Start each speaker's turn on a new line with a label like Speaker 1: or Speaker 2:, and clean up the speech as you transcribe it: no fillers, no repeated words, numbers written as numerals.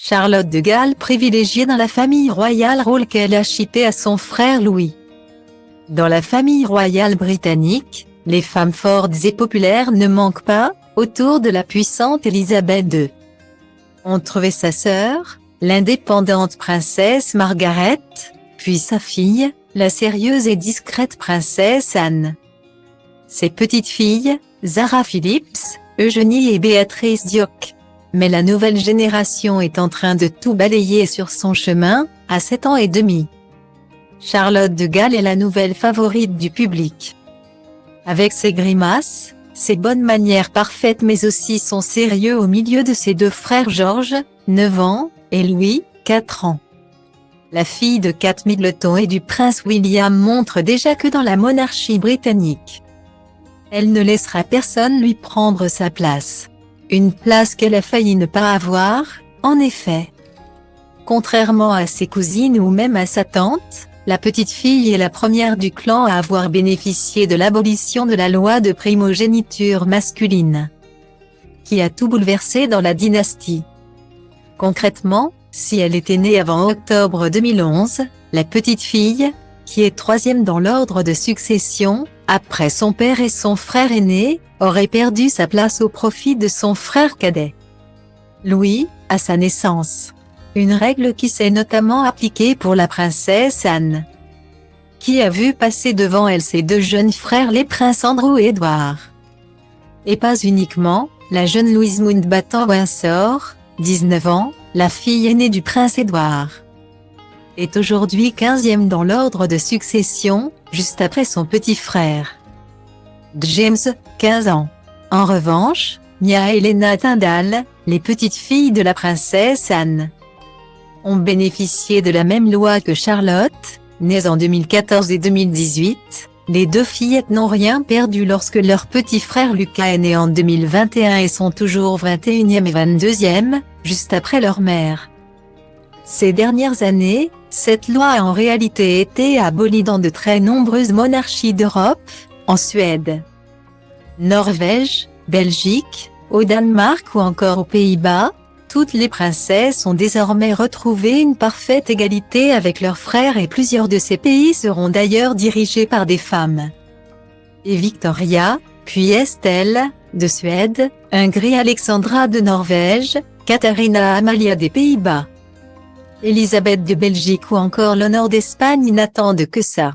Speaker 1: Charlotte de Galles privilégiée dans la famille royale, rôle qu'elle a chippé à son frère Louis. Dans la famille royale britannique, les femmes fortes et populaires ne manquent pas, autour de la puissante Élisabeth II. On trouvait sa sœur, l'indépendante princesse Margaret, puis sa fille, la sérieuse et discrète princesse Anne. Ses petites filles, Zara Phillips, Eugénie et Béatrice Dioc. Mais la nouvelle génération est en train de tout balayer sur son chemin, à 7 ans et demi. Charlotte de Galles est la nouvelle favorite du public. Avec ses grimaces, ses bonnes manières parfaites mais aussi son sérieux au milieu de ses deux frères George, 9 ans, et Louis, 4 ans. La fille de Kate Middleton et du prince William montre déjà que dans la monarchie britannique, elle ne laissera personne lui prendre sa place. Une place qu'elle a failli ne pas avoir, en effet. Contrairement à ses cousines ou même à sa tante, la petite fille est la première du clan à avoir bénéficié de l'abolition de la loi de primogéniture masculine, qui a tout bouleversé dans la dynastie. Concrètement, si elle était née avant octobre 2011, la petite fille, qui est troisième dans l'ordre de succession, après son père et son frère aîné, aurait perdu sa place au profit de son frère cadet, Louis, à sa naissance. Une règle qui s'est notamment appliquée pour la princesse Anne, qui a vu passer devant elle ses deux jeunes frères les princes Andrew et Edward. Et pas uniquement, la jeune Louise Mountbatten-Windsor, 19 ans, la fille aînée du prince Édouard, est aujourd'hui 15e dans l'ordre de succession, juste après son petit frère James, 15 ans. En revanche, Mia et Lena Tyndall, les petites filles de la princesse Anne, ont bénéficié de la même loi que Charlotte, nées en 2014 et 2018. Les deux fillettes n'ont rien perdu lorsque leur petit frère Lucas est né en 2021 et sont toujours 21e et 22e, juste après leur mère. Ces dernières années, cette loi a en réalité été abolie dans de très nombreuses monarchies d'Europe, en Suède, Norvège, Belgique, au Danemark ou encore aux Pays-Bas. Toutes les princesses ont désormais retrouvé une parfaite égalité avec leurs frères et plusieurs de ces pays seront d'ailleurs dirigés par des femmes. Et Victoria, puis Estelle, de Suède, Ingrid Alexandra de Norvège, Katharina Amalia des Pays-Bas, Elisabeth de Belgique ou encore l'honneur d'Espagne n'attendent que ça.